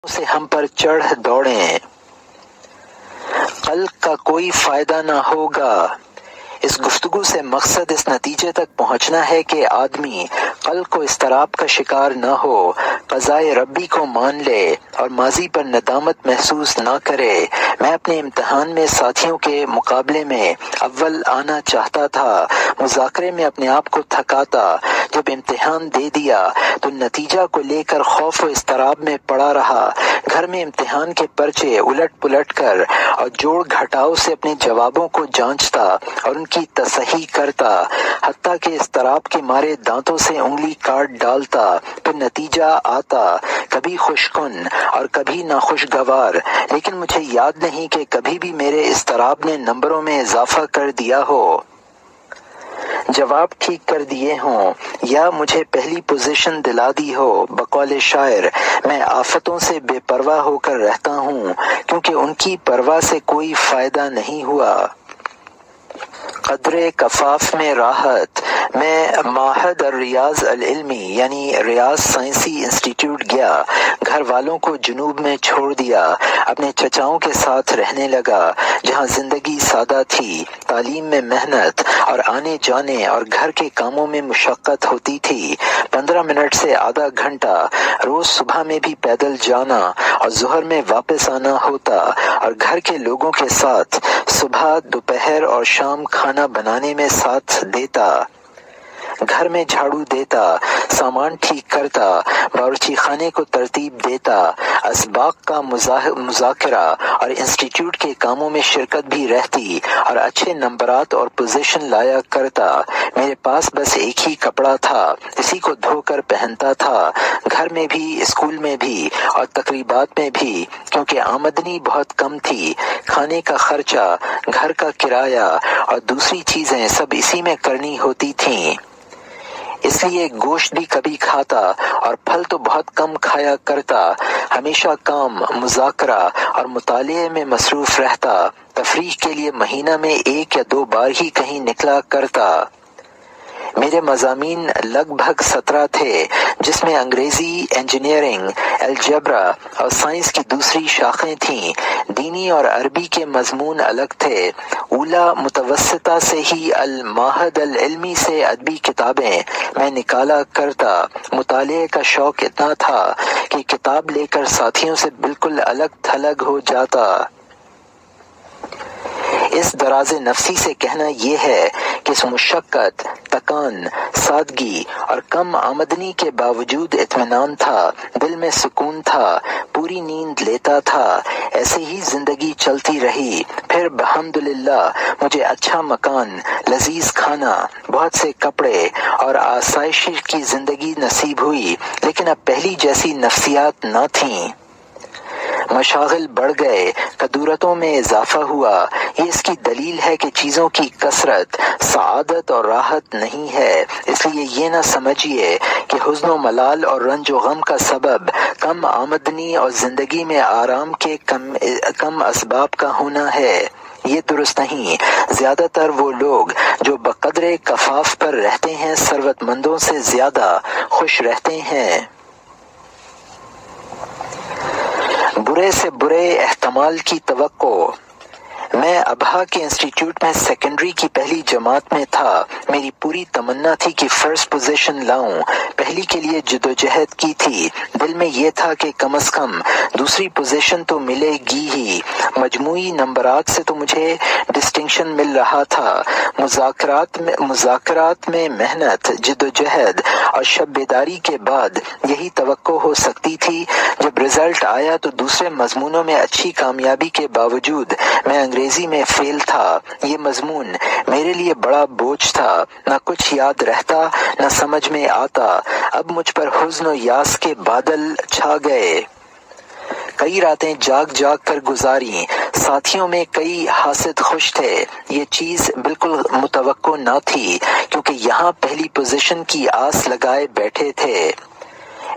سے ہم پر چڑھ دوڑیں، قلق کا کوئی فائدہ نہ ہوگا۔ اس گفتگو سے مقصد اس نتیجے تک پہنچنا ہے کہ آدمی قلق و اضطراب کا شکار نہ ہو، قضائے ربی کو مان لے اور ماضی پر ندامت محسوس نہ کرے۔ میں اپنے امتحان میں ساتھیوں کے مقابلے میں اول آنا چاہتا تھا، مذاکرے میں اپنے آپ کو تھکاتا۔ جب امتحان دے دیا تو نتیجہ کو لے کر خوف و اضطراب میں پڑا رہا۔ گھر میں امتحان کے پرچے الٹ پلٹ کر اور جوڑ گھٹاؤ سے اپنے جوابوں کو جانچتا اور ان کی تصحیح کرتا، حتیٰ کہ اضطراب کے مارے دانتوں سے انگلی کاٹ ڈالتا۔ پھر نتیجہ آتا، کبھی خوشکن اور کبھی ناخوشگوار، لیکن مجھے یاد نہیں کہ کبھی بھی میرے اضطراب نے نمبروں میں اضافہ کر دیا ہو، جواب ٹھیک کر دیے ہوں یا مجھے پہلی پوزیشن دلا دی ہو۔ بقول شاعر، میں آفتوں سے بے پرواہ ہو کر رہتا ہوں کیونکہ ان کی پرواہ سے کوئی فائدہ نہیں ہوا۔ قدرے کفاف میں راحت۔ میں معہد الریاض العلمی یعنی ریاض سائنسی انسٹیٹیوٹ گیا، گھر والوں کو جنوب میں چھوڑ دیا، اپنے چچاؤں کے ساتھ رہنے لگا جہاں زندگی سادہ تھی، تعلیم میں محنت اور آنے جانے اور گھر کے کاموں میں مشقت ہوتی تھی۔ 15 منٹ سے آدھا گھنٹہ روز صبح میں بھی پیدل جانا اور ظہر میں واپس آنا ہوتا، اور گھر کے لوگوں کے ساتھ صبح، دوپہر اور شام کھانا بنانے میں ساتھ دیتا، گھر میں جھاڑو دیتا، سامان ٹھیک کرتا، باورچی خانے کو ترتیب دیتا، اسباق کا مذاکرہ اور انسٹیٹیوٹ کے کاموں میں شرکت بھی رہتی اور اچھے نمبرات اور پوزیشن لایا کرتا۔ میرے پاس بس ایک ہی کپڑا تھا، اسی کو دھو کر پہنتا تھا، گھر میں بھی، اسکول میں بھی اور تقریبات میں بھی، کیونکہ آمدنی بہت کم تھی۔ کھانے کا خرچہ، گھر کا کرایہ اور دوسری چیزیں سب اسی میں کرنی ہوتی تھیں، اس لیے گوشت بھی کبھی کھاتا اور پھل تو بہت کم کھایا کرتا۔ ہمیشہ کام، مذاکرہ اور مطالعے میں مصروف رہتا، تفریح کے لیے مہینہ میں 1 یا 2 بار ہی کہیں نکلا کرتا۔ میرے مضامین لگ بھگ 17 تھے، جس میں انگریزی، انجینئرنگ، الجبرا اور سائنس کی دوسری شاخیں تھیں۔ دینی اور عربی کے مضمون الگ تھے۔ اولی متوسطہ سے ہی المعہد العلمی سے ادبی کتابیں میں نکالا کرتا۔ مطالعے کا شوق اتنا تھا کہ کتاب لے کر ساتھیوں سے بالکل الگ تھلگ ہو جاتا۔ اس دراز نفسی سے کہنا یہ ہے کہ اس مشقت، تکان، سادگی اور کم آمدنی کے باوجود اطمینان تھا، دل میں سکون تھا، پوری نیند لیتا تھا۔ ایسے ہی زندگی چلتی رہی۔ پھر الحمدللہ مجھے اچھا مکان، لذیذ کھانا، بہت سے کپڑے اور آسائش کی زندگی نصیب ہوئی، لیکن اب پہلی جیسی نفسیات نہ تھیں۔ مشاغل بڑھ گئے، کدورتوں میں اضافہ ہوا۔ یہ اس کی دلیل ہے کہ چیزوں کی کثرت سعادت اور راحت نہیں ہے۔ اس لیے یہ نہ سمجھیے کہ حزن و ملال اور رنج و غم کا سبب کم آمدنی اور زندگی میں آرام کے کم اسباب کا ہونا ہے۔ یہ درست نہیں۔ زیادہ تر وہ لوگ جو بقدر کفاف پر رہتے ہیں ثروت مندوں سے زیادہ خوش رہتے ہیں۔ برے سے برے احتمال کی توقع۔ میں ابہا کے انسٹیٹیوٹ میں سیکنڈری کی پہلی جماعت میں تھا۔ میری پوری تمنا تھی کہ فرسٹ پوزیشن لاؤں۔ پہلی کے لیے جدوجہد کی تھی، دل میں یہ تھا کہ کم از کم دوسری پوزیشن تو ملے گی ہی۔ مجموعی نمبرات سے تو مجھے ڈسٹنکشن مل رہا تھا۔ مذاکرات میں محنت، جدوجہد اور شب بیداری کے بعد یہی توقع ہو سکتی تھی۔ جب رزلٹ آیا تو دوسرے مضمونوں میں اچھی کامیابی کے باوجود میں انگریزی میں فیل تھا۔ یہ مضمون میرے لیے بڑا بوجھ تھا، نہ کچھ یاد رہتا نہ سمجھ میں آتا۔ اب مجھ پر حزن و یاس کے بادل چھا گئے۔ کئی راتیں جاگ جاگ کر گزاریں۔ ساتھیوں میں کئی حاسد خوش تھے۔ یہ چیز بالکل متوقع نہ تھی کیونکہ یہاں پہلی پوزیشن کی آس لگائے بیٹھے تھے۔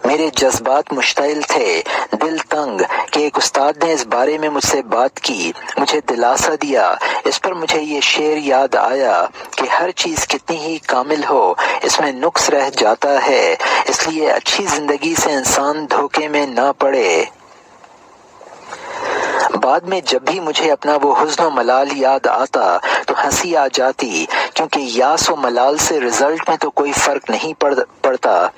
میرے جذبات مشتعل تھے، دل تنگ کہ ایک استاد نے اس بارے میں مجھ سے بات کی، مجھے دلاسا دیا۔ اس پر مجھے یہ شعر یاد آیا کہ ہر چیز کتنی ہی کامل ہو، اس میں نقص رہ جاتا ہے، اس لیے اچھی زندگی سے انسان دھوکے میں نہ پڑے۔ بعد میں جب بھی مجھے اپنا وہ حزن و ملال یاد آتا تو ہنسی آ جاتی، کیونکہ یاس و ملال سے رزلٹ میں تو کوئی فرق نہیں پڑتا،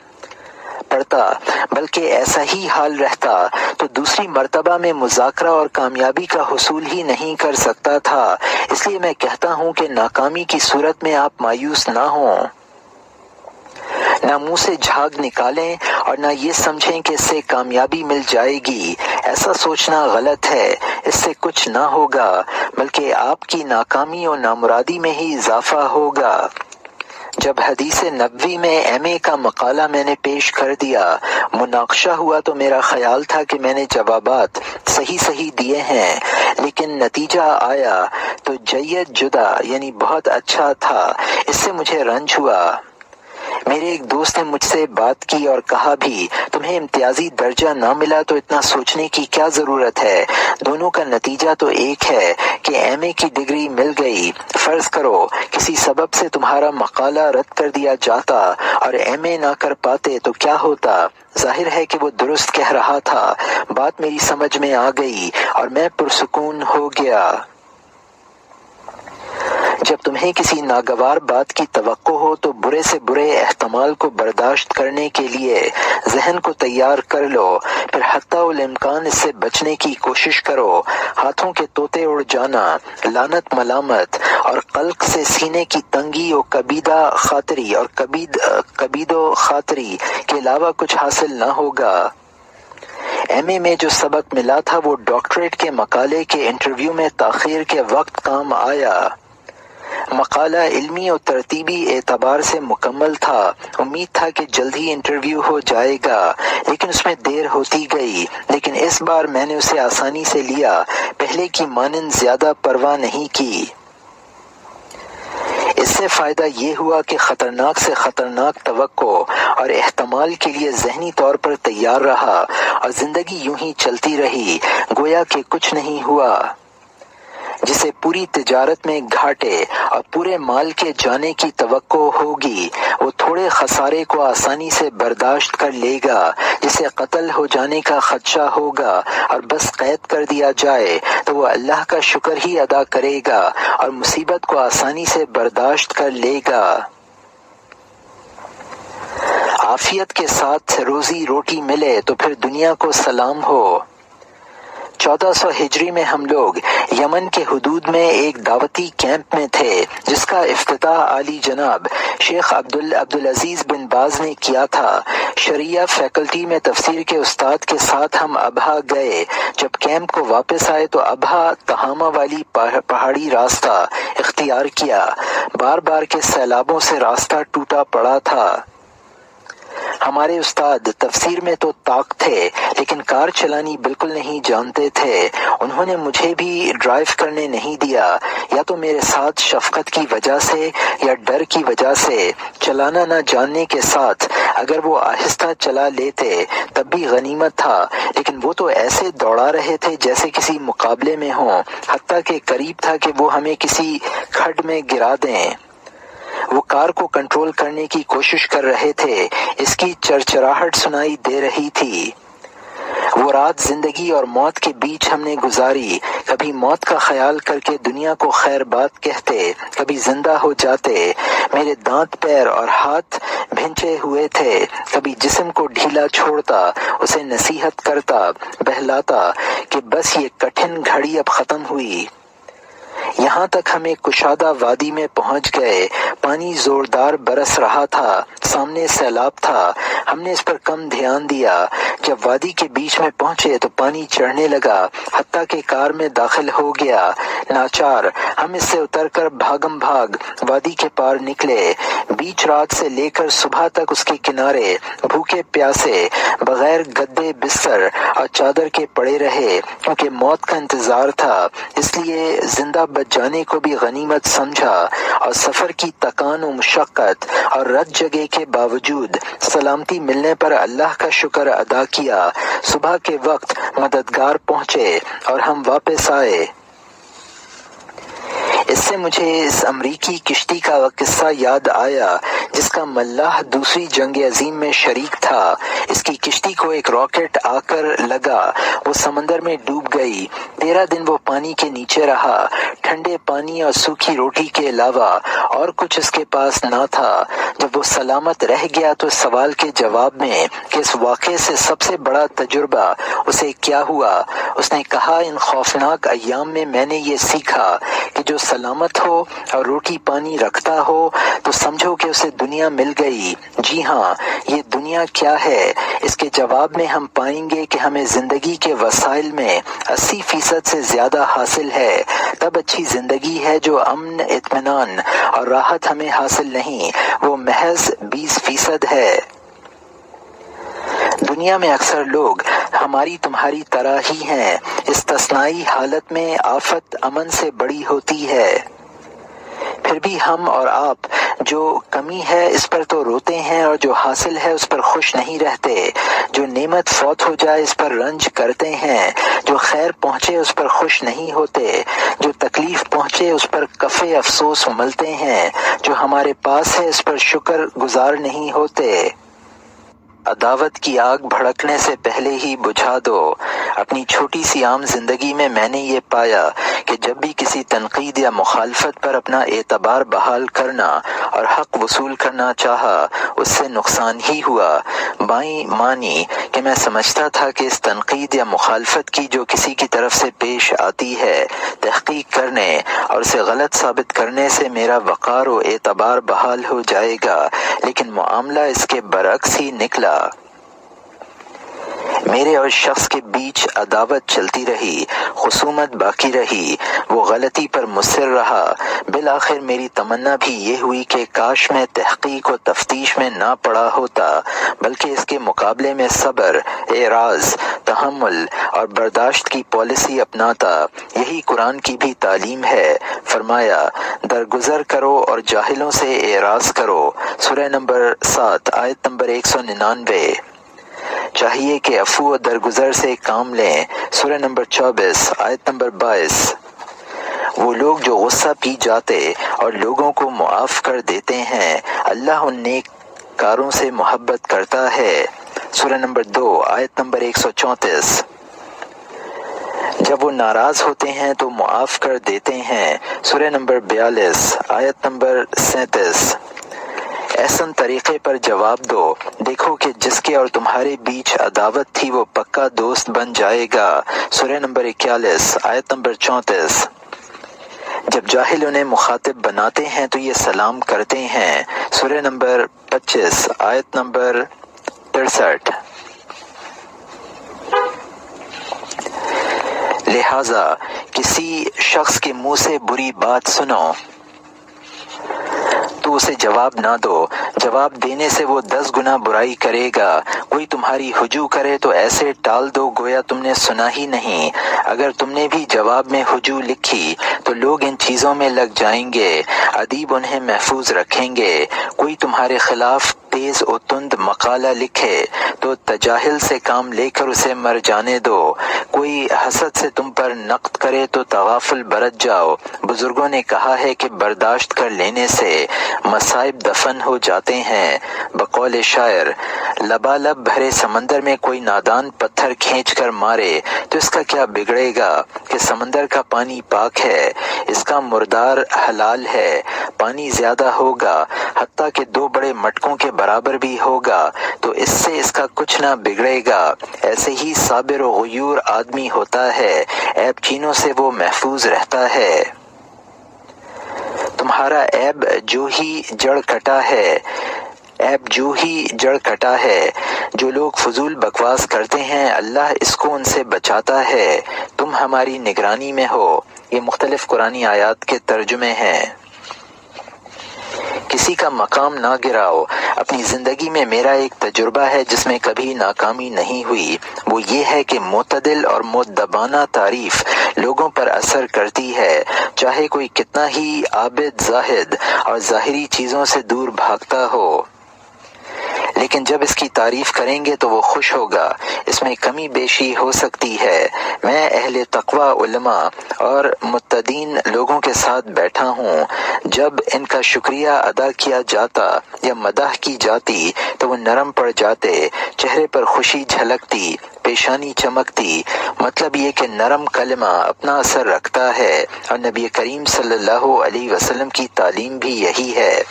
بلکہ ایسا ہی حال رہتا تو دوسری مرتبہ میں مذاکرہ اور کامیابی کا حصول ہی نہیں کر سکتا تھا۔ اس لیے میں کہتا ہوں کہ ناکامی کی صورت میں آپ مایوس نہ ہوں، نہ منہ سے جھاگ نکالیں اور نہ یہ سمجھیں کہ اس سے کامیابی مل جائے گی۔ ایسا سوچنا غلط ہے، اس سے کچھ نہ ہوگا، بلکہ آپ کی ناکامی اور نامرادی میں ہی اضافہ ہوگا۔ جب حدیث نبوی میں MA کا مقالہ میں نے پیش کر دیا، مناقشہ ہوا تو میرا خیال تھا کہ میں نے جوابات صحیح دیے ہیں، لیکن نتیجہ آیا تو جید جدا یعنی بہت اچھا تھا۔ اس سے مجھے رنج ہوا۔ میرے ایک دوست نے مجھ سے بات کی اور کہا بھی تمہیں امتیازی درجہ نہ ملا تو اتنا سوچنے کی کیا ضرورت ہے، دونوں کا نتیجہ تو ایک ہے کہ MA کی ڈگری مل گئی۔ فرض کرو کسی سبب سے تمہارا مقالہ رد کر دیا جاتا اور MA نہ کر پاتے تو کیا ہوتا؟ ظاہر ہے کہ وہ درست کہہ رہا تھا۔ بات میری سمجھ میں آ گئی اور میں پرسکون ہو گیا۔ جب تمہیں کسی ناگوار بات کی توقع ہو تو برے سے برے احتمال کو برداشت کرنے کے لیے ذہن کو تیار کر لو، پھر حتی الامکان اس سے بچنے کی کوشش کرو۔ ہاتھوں کے طوطے اڑ جانا، لعنت ملامت اور قلق سے سینے کی تنگی اور کبید و خاطری کے علاوہ کچھ حاصل نہ ہوگا۔ MA میں جو سبق ملا تھا وہ ڈاکٹریٹ کے مقالے کے انٹرویو میں تاخیر کے وقت کام آیا۔ مقالہ علمی اور ترتیبی اعتبار سے مکمل تھا، امید تھا کہ جلد ہی انٹرویو ہو جائے گا، لیکن اس میں دیر ہوتی گئی۔ لیکن اس بار میں نے اسے آسانی سے لیا، پہلے کی مانند زیادہ پرواہ نہیں کی۔ اس سے فائدہ یہ ہوا کہ خطرناک سے خطرناک توقع اور احتمال کے لیے ذہنی طور پر تیار رہا اور زندگی یوں ہی چلتی رہی، گویا کہ کچھ نہیں ہوا۔ جسے پوری تجارت میں گھاٹے اور پورے مال کے جانے کی توقع ہوگی، وہ تھوڑے خسارے کو آسانی سے برداشت کر لے گا۔ جسے قتل ہو جانے کا خدشہ ہوگا اور بس قید کر دیا جائے تو وہ اللہ کا شکر ہی ادا کرے گا اور مصیبت کو آسانی سے برداشت کر لے گا۔ عافیت کے ساتھ روزی روٹی ملے تو پھر دنیا کو سلام ہو۔ 1400 ہجری میں ہم لوگ یمن کے حدود میں ایک دعوتی کیمپ میں تھے جس کا افتتاح عالی جناب شیخ عبدالعزیز بن باز نے کیا تھا۔ شریعہ فیکلٹی میں تفسیر کے استاد کے ساتھ ہم ابہا گئے۔ جب کیمپ کو واپس آئے تو ابہا تہامہ والی پہاڑی راستہ اختیار کیا۔ بار کے سیلابوں سے راستہ ٹوٹا پڑا تھا۔ ہمارے استاد تفسیر میں تو طاق تھے لیکن کار چلانی بالکل نہیں جانتے تھے۔ انہوں نے مجھے بھی ڈرائیو کرنے نہیں دیا، یا تو میرے ساتھ شفقت کی وجہ سے یا ڈر کی وجہ سے۔ چلانا نہ جاننے کے ساتھ اگر وہ آہستہ چلا لیتے تب بھی غنیمت تھا، لیکن وہ تو ایسے دوڑا رہے تھے جیسے کسی مقابلے میں ہوں، حتیٰ کہ قریب تھا کہ وہ ہمیں کسی کھڈ میں گرا دیں۔ وہ کار کو کنٹرول کرنے کی کوشش کر رہے تھے، اس کی چرچراہٹ سنائی دے رہی تھی۔ وہ رات زندگی اور موت کے بیچ ہم نے گزاری۔ کبھی موت کا خیال کر کے دنیا کو خیر بات کہتے، کبھی زندہ ہو جاتے۔ میرے دانت پیر اور ہاتھ بھنچے ہوئے تھے، کبھی جسم کو ڈھیلا چھوڑتا، اسے نصیحت کرتا، بہلاتا کہ بس یہ کٹھن گھڑی اب ختم ہوئی۔ یہاں تک ہم ایک کشادہ وادی میں پہنچ گئے۔ پانی زوردار برس رہا تھا، سامنے سیلاب تھا۔ ہم نے اس پر کم دھیان دیا۔ جب وادی کے بیچ میں پہنچے تو پانی چڑھنے لگا، حتیٰ کہ کار میں داخل ہو گیا۔ ناچار ہم اس سے اتر کر بھاگم بھاگ وادی کے پار نکلے۔ بیچ رات سے لے کر صبح تک اس کے کنارے بھوکے پیاسے بغیر گدے بستر اور چادر کے پڑے رہے، کیونکہ موت کا انتظار تھا۔ اس لیے زندہ بچ جانے کو بھی غنیمت سمجھا اور سفر کی تکان و مشقت اور رت جگہ کے باوجود سلامتی ملنے پر اللہ کا شکر ادا کیا۔ صبح کے وقت مددگار پہنچے اور ہم واپس آئے۔ اس سے مجھے اس امریکی کشتی کا قصہ یاد آیا جس کا ملاح دوسری جنگ عظیم میں شریک تھا۔ اس کی کشتی کو ایک راکٹ آ کر لگا، وہ سمندر میں ڈوب گئی۔ 13 دن وہ پانی کے نیچے رہا۔ ٹھنڈے پانی اور سوکھی روٹی کے علاوہ اور کچھ اس کے پاس نہ تھا۔ جب وہ سلامت رہ گیا تو سوال کے جواب میں کہ اس واقعے سے سب سے بڑا تجربہ اسے کیا ہوا، اس نے کہا ان خوفناک ایام میں میں نے یہ سیکھا کہ جو سلامت ہو اور روٹی پانی رکھتا ہو تو سمجھو کہ اسے دنیا مل گئی۔ جی ہاں، یہ دنیا کیا ہے؟ اس کے جواب میں ہم پائیں گے کہ ہمیں زندگی کے وسائل میں 80% سے زیادہ حاصل ہے۔ تب اچھی زندگی ہے جو امن، اطمینان اور راحت ہمیں حاصل نہیں، وہ محض 20% ہے۔ دنیا میں اکثر لوگ ہماری تمہاری طرح ہی ہیں۔ استثنائی حالت میں آفت امن سے بڑی ہوتی ہے۔ پھر بھی ہم اور آپ جو کمی ہے اس پر تو روتے ہیں اور جو حاصل ہے اس پر خوش نہیں رہتے۔ جو نعمت فوت ہو جائے اس پر رنج کرتے ہیں۔ جو خیر پہنچے اس پر خوش نہیں ہوتے۔ جو تکلیف پہنچے اس پر کفِ افسوس ملتے ہیں۔ جو ہمارے پاس ہے اس پر شکر گزار نہیں ہوتے۔ عداوت کی آگ بھڑکنے سے پہلے ہی بجھا دو۔ اپنی چھوٹی سی عام زندگی میں میں نے یہ پایا کہ جب بھی کسی تنقید یا مخالفت پر اپنا اعتبار بحال کرنا اور حق وصول کرنا چاہا، اس سے نقصان ہی ہوا۔ بائیں معنی کہ میں سمجھتا تھا کہ اس تنقید یا مخالفت کی جو کسی کی طرف سے پیش آتی ہے، تحقیق کرنے اور اسے غلط ثابت کرنے سے میرا وقار و اعتبار بحال ہو جائے گا، لیکن معاملہ اس کے برعکس ہی نکلا۔ میرے اور شخص کے بیچ عداوت چلتی رہی، خصومت باقی رہی، وہ غلطی پر مصر رہا۔ بالآخر میری تمنا بھی یہ ہوئی کہ کاش میں تحقیق و تفتیش میں نہ پڑا ہوتا، بلکہ اس کے مقابلے میں صبر، اعراض، تحمل اور برداشت کی پالیسی اپناتا۔ یہی قرآن کی بھی تعلیم ہے۔ فرمایا، درگزر کرو اور جاہلوں سے اعراض کرو۔ سورہ نمبر 7 آیت نمبر 199۔ چاہیے کہ عفو و درگزر سے کام لیں۔ سورہ نمبر 24 آیت نمبر 22۔ وہ لوگ جو غصہ پی جاتے اور لوگوں کو معاف کر دیتے ہیں، اللہ ان نیک کاروں سے محبت کرتا ہے۔ سورہ نمبر 2 آیت نمبر 134۔ جب وہ ناراض ہوتے ہیں تو معاف کر دیتے ہیں۔ سورہ نمبر 42 آیت نمبر 37۔ احسن طریقے پر جواب دو، دیکھو کہ جس کے اور تمہارے بیچ عداوت تھی وہ پکا دوست بن جائے گا۔ سورہ نمبر 41 آیت نمبر 34۔ جب جاہل انہیں مخاطب بناتے ہیں تو یہ سلام کرتے ہیں۔ سورہ نمبر 25 آیت نمبر 63۔ لہذا کسی شخص کے منہ سے بری بات سنو تو اسے جواب نہ دو، جواب دینے سے وہ 10 گنا برائی کرے گا۔ کوئی تمہاری ہجو کرے تو ایسے ٹال دو گویا تم نے سنا ہی نہیں۔ اگر تم نے بھی جواب میں ہجو لکھی تو لوگ ان چیزوں میں لگ جائیں گے، ادیب انہیں محفوظ رکھیں گے۔ کوئی تمہارے خلاف تیز و تند مقالہ لکھے تو تجاہل سے کام لے کر اسے مر جانے دو۔ کوئی حسد سے تم پر نقد کرے تو تغافل برت جاؤ۔ بزرگوں نے کہا ہے کہ برداشت کر لینے سے مصائب دفن ہو جاتے ہیں۔ بقول شاعر، لبالب بھرے سمندر میں کوئی نادان پتھر کھینچ کر مارے تو اس کا کیا بگڑے گا کہ سمندر کا پانی پاک ہے، اس کا مردار حلال ہے۔ پانی زیادہ ہوگا، حتیٰ کہ 2 بڑے مٹکوں کے برابر بھی ہوگا تو اس سے اس کا کچھ نہ بگڑے گا۔ ایسے ہی صابر و غیور آدمی ہوتا ہے، عیب چینوں سے وہ محفوظ رہتا ہے۔ تمہارا عیب جو ہی جڑ کٹا ہے، عیب جو ہی جڑ کٹا ہے۔ جو لوگ فضول بکواس کرتے ہیں اللہ اس کو ان سے بچاتا ہے۔ تم ہماری نگرانی میں ہو۔ یہ مختلف قرآنی آیات کے ترجمے ہیں۔ کسی کا مقام نہ گراؤ۔ اپنی زندگی میں میرا ایک تجربہ ہے جس میں کبھی ناکامی نہیں ہوئی، وہ یہ ہے کہ معتدل اور مؤدبانہ تعریف لوگوں پر اثر کرتی ہے، چاہے کوئی کتنا ہی عابد، زاہد اور ظاہری چیزوں سے دور بھاگتا ہو۔ لیکن جب اس کی تعریف کریں گے تو وہ خوش ہوگا۔ اس میں کمی بیشی ہو سکتی ہے۔ میں اہل تقوی علماء اور متدین لوگوں کے ساتھ بیٹھا ہوں۔ جب ان کا شکریہ ادا کیا جاتا یا مدح کی جاتی تو وہ نرم پڑ جاتے، چہرے پر خوشی جھلکتی، پیشانی چمکتی۔ مطلب یہ کہ نرم کلمہ اپنا اثر رکھتا ہے، اور نبی کریم صلی اللہ علیہ وسلم کی تعلیم بھی یہی ہے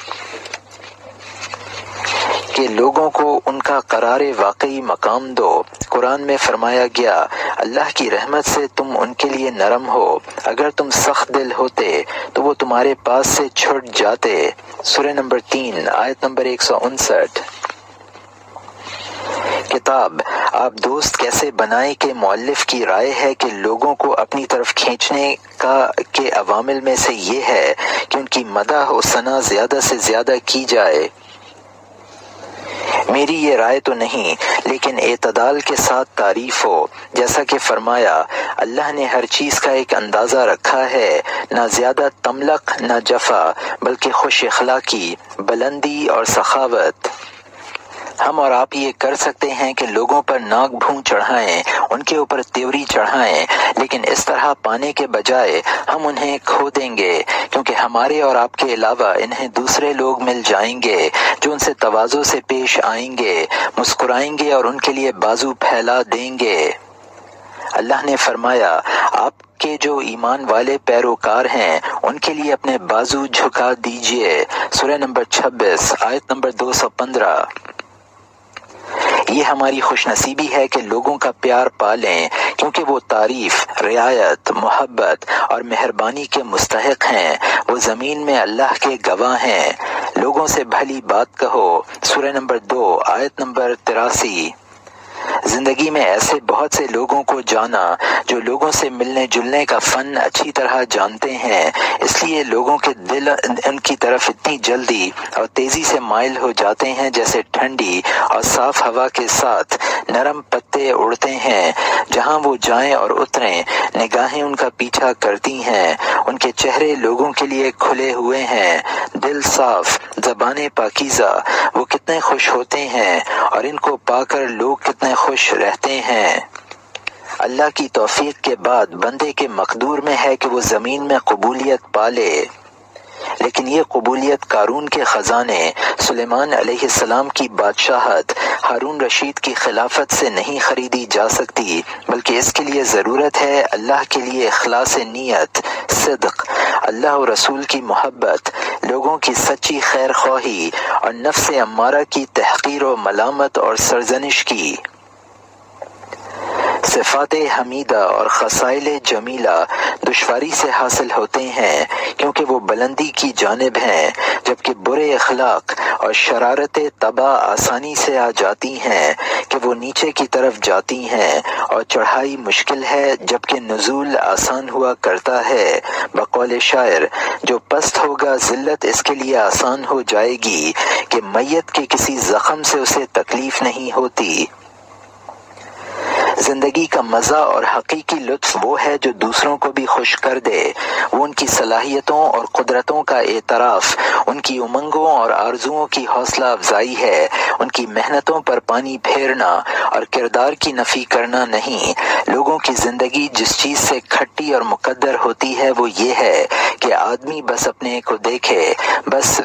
کہ لوگوں کو ان کا قرار واقعی مقام دو۔ قرآن میں فرمایا گیا، اللہ کی رحمت سے تم ان کے لیے نرم ہو، اگر تم سخت دل ہوتے تو وہ تمہارے پاس سے چھٹ جاتے۔ سورہ نمبر 3 آیت نمبر 159۔ کتاب آپ دوست کیسے بنائیں کے مؤلف کی رائے ہے کہ لوگوں کو اپنی طرف کھینچنے کے عوامل میں سے یہ ہے کہ ان کی مدح و ثنا زیادہ سے زیادہ کی جائے۔ میری یہ رائے تو نہیں، لیکن اعتدال کے ساتھ تعریف ہو، جیسا کہ فرمایا، اللہ نے ہر چیز کا ایک اندازہ رکھا ہے، نہ زیادہ تملق نہ جفا، بلکہ خوش اخلاقی، بلندی اور سخاوت۔ ہم اور آپ یہ کر سکتے ہیں کہ لوگوں پر ناک بھوں چڑھائیں، ان کے اوپر تیوری چڑھائیں، لیکن اس طرح پانے کے بجائے ہم انہیں کھو دیں گے، کیونکہ ہمارے اور آپ کے علاوہ انہیں دوسرے لوگ مل جائیں گے جو ان سے تواضع سے پیش آئیں گے، مسکرائیں گے اور ان کے لیے بازو پھیلا دیں گے۔ اللہ نے فرمایا، آپ کے جو ایمان والے پیروکار ہیں ان کے لیے اپنے بازو جھکا دیجئے۔ سورہ نمبر 26 آیت نمبر 215۔ یہ ہماری خوش نصیبی ہے کہ لوگوں کا پیار پالیں، کیونکہ وہ تعریف، رعایت، محبت اور مہربانی کے مستحق ہیں۔ وہ زمین میں اللہ کے گواہ ہیں۔ لوگوں سے بھلی بات کہو۔ سورہ نمبر 2 آیت نمبر 83۔ زندگی میں ایسے بہت سے لوگوں کو جانا جو لوگوں سے ملنے جلنے کا فن اچھی طرح جانتے ہیں، اس لیے لوگوں کے دل ان کی طرف اتنی جلدی اور تیزی سے مائل ہو جاتے ہیں جیسے ٹھنڈی اور صاف ہوا کے ساتھ نرم پتے اڑتے ہیں۔ جہاں وہ جائیں اور اتریں، نگاہیں ان کا پیچھا کرتی ہیں۔ ان کے چہرے لوگوں کے لیے کھلے ہوئے ہیں، دل صاف، زبانیں پاکیزہ۔ وہ کتنے خوش ہوتے ہیں اور ان کو پا کر لوگ کتنے خوش رہتے ہیں۔ اللہ کی توفیق کے بعد بندے کے مقدور میں ہے کہ وہ زمین میں قبولیت پالے، لیکن یہ قبولیت قارون کے خزانے، سلیمان علیہ السلام کی بادشاہت، ہارون رشید کی خلافت سے نہیں خریدی جا سکتی، بلکہ اس کے لیے ضرورت ہے اللہ کے لیے اخلاص نیت، صدق، اللہ اور رسول کی محبت، لوگوں کی سچی خیر خواہی اور نفس امارہ کی تحقیر و ملامت اور سرزنش کی۔ صفات حمیدہ اور خصائل جمیلہ دشواری سے حاصل ہوتے ہیں، کیونکہ وہ بلندی کی جانب ہیں، جبکہ برے اخلاق اور شرارت طبع آسانی سے آ جاتی ہیں کہ وہ نیچے کی طرف جاتی ہیں، اور چڑھائی مشکل ہے جبکہ نزول آسان ہوا کرتا ہے۔ بقول شاعر، جو پست ہوگا ذلت اس کے لیے آسان ہو جائے گی، کہ میت کے کسی زخم سے اسے تکلیف نہیں ہوتی۔ زندگی کا مزہ اور حقیقی لطف وہ ہے جو دوسروں کو بھی خوش کر دے۔ وہ ان کی صلاحیتوں اور قدرتوں کا اعتراف، ان کی امنگوں اور آرزوؤں کی حوصلہ افزائی ہے، ان کی محنتوں پر پانی پھیرنا اور کردار کی نفی کرنا نہیں۔ لوگوں کی زندگی جس چیز سے کھٹی اور مقدر ہوتی ہے وہ یہ ہے کہ آدمی بس اپنے کو دیکھے، بس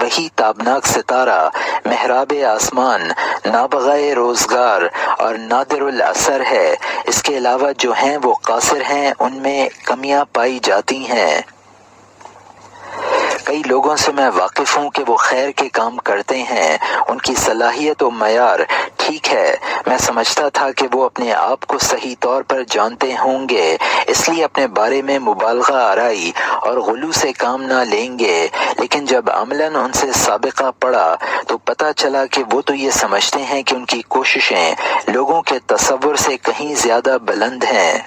وہی تابناک ستارہ، محراب آسمان، نابغہ روزگار اور نادر الاثر ہے۔ اس کے علاوہ جو ہیں وہ قاصر ہیں، ان میں کمیاں پائی جاتی ہیں۔ کئی لوگوں سے میں واقف ہوں کہ وہ خیر کے کام کرتے ہیں، ان کی صلاحیت و معیار ٹھیک ہے۔ میں سمجھتا تھا کہ وہ اپنے آپ کو صحیح طور پر جانتے ہوں گے، اس لیے اپنے بارے میں مبالغہ آرائی اور غلو سے کام نہ لیں گے، لیکن جب عملاً ان سے سابقہ پڑا تو پتہ چلا کہ وہ تو یہ سمجھتے ہیں کہ ان کی کوششیں لوگوں کے تصور سے کہیں زیادہ بلند ہیں۔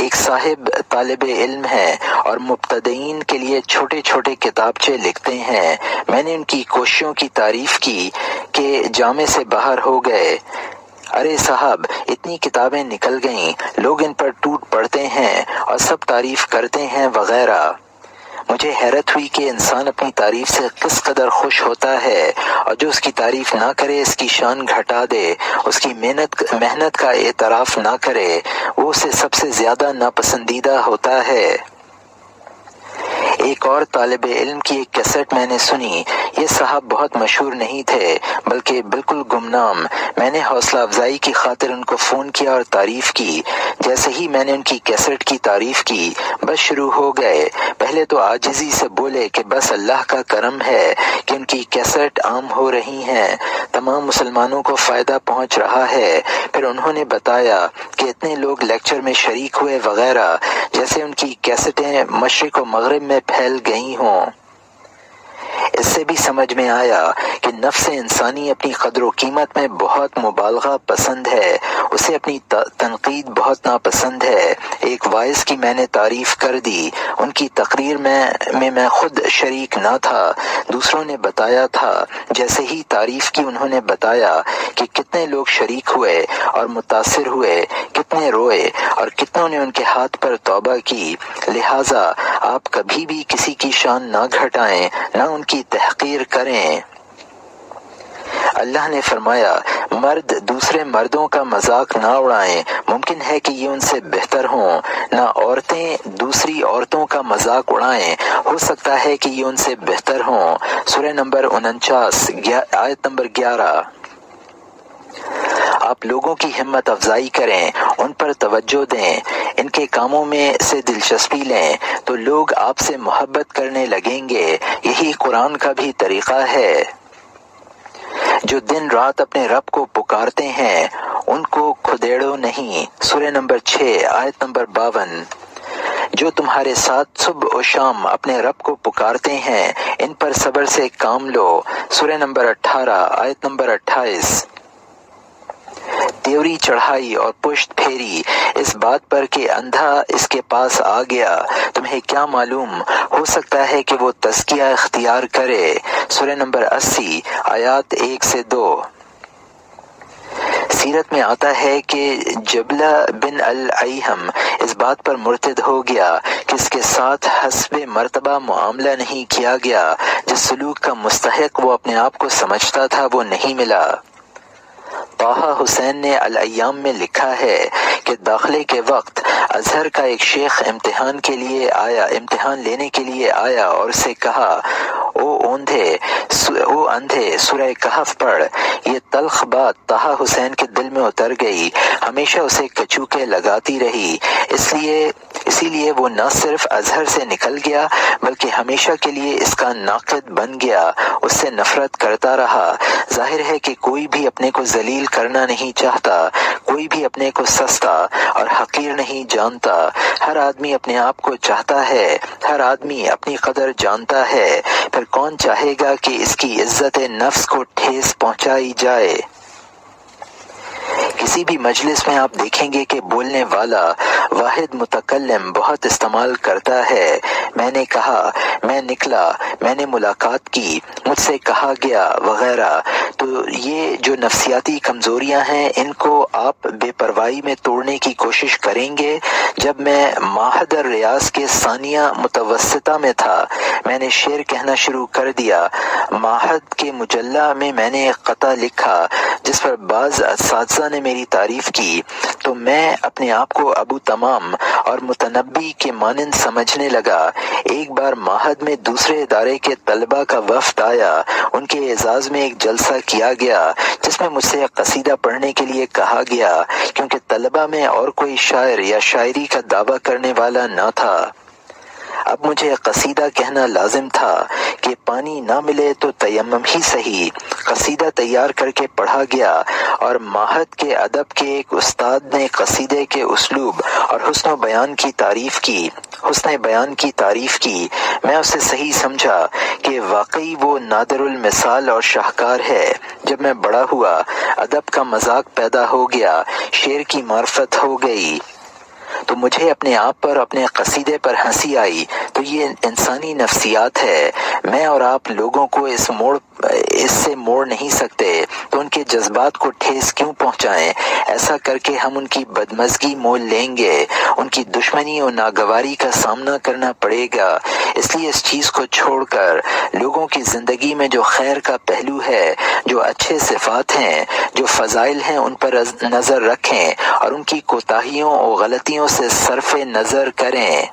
ایک صاحب طالب علم ہیں اور مبتدئین کے لیے چھوٹے چھوٹے کتابچے لکھتے ہیں۔ میں نے ان کی کوششوں کی تعریف کی کہ جامے سے باہر ہو گئے۔ ارے صاحب، اتنی کتابیں نکل گئیں، لوگ ان پر ٹوٹ پڑتے ہیں اور سب تعریف کرتے ہیں وغیرہ۔ مجھے حیرت ہوئی کہ انسان اپنی تعریف سے کس قدر خوش ہوتا ہے، اور جو اس کی تعریف نہ کرے اس کی شان گھٹا دے، اس کی محنت کا اعتراف نہ کرے، وہ اسے سب سے زیادہ ناپسندیدہ ہوتا ہے۔ ایک اور طالب علم کی ایک کیسٹ میں نے سنی۔ یہ صاحب بہت مشہور نہیں تھے بلکہ بالکل گمنام۔ میں نے حوصلہ افزائی کی خاطر ان کو فون کیا اور تعریف کی۔ جیسے ہی میں نے ان کی کیسٹ کی تعریف کی، بس شروع ہو گئے۔ پہلے تو عاجزی سے بولے کہ بس اللہ کا کرم ہے کہ ان کی کیسٹ عام ہو رہی ہیں، تمام مسلمانوں کو فائدہ پہنچ رہا ہے۔ پھر انہوں نے بتایا کہ اتنے لوگ لیکچر میں شریک ہوئے وغیرہ، جیسے ان کی کیسٹیں مشرق و مغرب میں پھیل گئی ہوں۔ اس سے بھی سمجھ میں آیا کہ نفس انسانی اپنی قدر و قیمت میں بہت مبالغہ پسند ہے، اسے اپنی تنقید بہت ناپسند ہے۔ ایک وائز کی میں نے تعریف کر دی، ان کی تقریر میں خود شریک نہ تھا، دوسروں نے بتایا تھا۔ جیسے ہی تعریف کی انہوں نے بتایا کہ کتنے لوگ شریک ہوئے اور متاثر ہوئے، کتنے روئے اور کتنوں نے ان کے ہاتھ پر توبہ کی۔ لہٰذا آپ کبھی بھی کسی کی شان نہ گھٹائیں، نہ ان کی تحقیر کریں۔ اللہ نے فرمایا، مرد دوسرے مردوں کا مذاق نہ اڑائیں، ممکن ہے کہ یہ ان سے بہتر ہوں، نہ عورتیں دوسری عورتوں کا مذاق اڑائیں، ہو سکتا ہے کہ یہ ان سے بہتر ہوں۔ سورہ نمبر 49 آیت نمبر 11۔ آپ لوگوں کی ہمت افزائی کریں، ان پر توجہ دیں، ان کے کاموں میں سے دلچسپی لیں تو لوگ آپ سے محبت کرنے لگیں گے۔ یہی قرآن کا بھی طریقہ ہے۔ جو دن رات اپنے رب کو پکارتے ہیں ان کو کھدیڑو نہیں۔ سورہ نمبر 6 آیت نمبر 52۔ جو تمہارے ساتھ صبح و شام اپنے رب کو پکارتے ہیں ان پر صبر سے کام لو۔ سورہ نمبر 18 آیت نمبر 28۔ تیوری چڑھائی اور پشت پھیری اس بات پر کہ اندھا اس کے پاس آ گیا، تمہیں کیا معلوم، ہو سکتا ہے کہ وہ تزکیہ اختیار کرے۔ سورہ نمبر 80 آیات 1 سے 2۔ سیرت میں آتا ہے کہ جبلہ بن الایہم اس بات پر مرتد ہو گیا کہ اس کے ساتھ حسب مرتبہ معاملہ نہیں کیا گیا، جس سلوک کا مستحق وہ اپنے آپ کو سمجھتا تھا وہ نہیں ملا۔ طٰہٰ حسین نے الایام میں لکھا ہے کہ داخلے کے وقت ازہر کا ایک شیخ امتحان لینے کے لیے آیا اور اسے کہا، او اندھے سورہ کہف پڑھ۔ یہ تلخ بات طٰہٰ حسین کے دل میں اتر گئی، ہمیشہ اسے کچوکے لگاتی رہی، اسی لیے وہ نہ صرف ازہر سے نکل گیا بلکہ ہمیشہ کے لیے اس کا ناقد بن گیا، اس سے نفرت کرتا رہا۔ ظاہر ہے کہ کوئی بھی اپنے کو ذلیل کرنا نہیں چاہتا، کوئی بھی اپنے کو سستا اور حقیر نہیں جانتا، ہر آدمی اپنے آپ کو چاہتا ہے، ہر آدمی اپنی قدر جانتا ہے، پھر کون چاہے گا کہ اس کی عزت نفس کو ٹھیس پہنچائی جائے؟ کسی بھی مجلس میں آپ دیکھیں گے کہ بولنے والا واحد متکلم بہت استعمال کرتا ہے، میں نے کہا، میں نکلا، میں نے ملاقات کی، مجھ سے کہا گیا وغیرہ۔ تو یہ جو نفسیاتی کمزوریاں ہیں ان کو آپ بے پرواہی میں توڑنے کی کوشش کریں گے۔ جب میں معہد الریاض کے ثانیہ متوسطہ میں تھا میں نے شعر کہنا شروع کر دیا۔ معہد کے مجلہ میں میں نے ایک قطعہ لکھا جس پر بعض اساتذہ نے میری تعریف کی، تو میں اپنے آپ کو ابو تمام اور متنبی کے مانند سمجھنے لگا۔ ایک بار معہد میں دوسرے ادارے کے طلباء کا وفد آیا، ان کے اعزاز میں ایک جلسہ کیا گیا جس میں مجھ سے ایک قصیدہ پڑھنے کے لیے کہا گیا، کیونکہ طلباء میں اور کوئی شاعر یا شاعری کا دعویٰ کرنے والا نہ تھا۔ اب مجھے قصیدہ کہنا لازم تھا کہ پانی نہ ملے تو تیمم ہی صحیح۔ قصیدہ تیار کر کے پڑھا گیا اور معہد کے ادب کے ایک استاد نے قصیدے کے اسلوب اور حسن بیان کی تعریف کی۔ میں اسے صحیح سمجھا کہ واقعی وہ نادر المثال اور شاہکار ہے۔ جب میں بڑا ہوا، ادب کا مذاق پیدا ہو گیا، شعر کی معرفت ہو گئی، تو مجھے اپنے آپ پر اپنے قصیدے پر ہنسی آئی۔ تو یہ انسانی نفسیات ہے۔ میں اور آپ لوگوں کو اس سے موڑ نہیں سکتے تو ان کے جذبات کو ٹھیس کیوں پہنچائیں؟ ایسا کر کے ہم ان کی بدمزگی مول لیں گے، ان کی دشمنی اور ناگواری کا سامنا کرنا پڑے گا۔ اس لیے اس چیز کو چھوڑ کر لوگوں کی زندگی میں جو خیر کا پہلو ہے، جو اچھے صفات ہیں، جو فضائل ہیں، ان پر نظر رکھیں اور ان کی کوتاہیوں اور غلطیوں سے صرف نظر کریں۔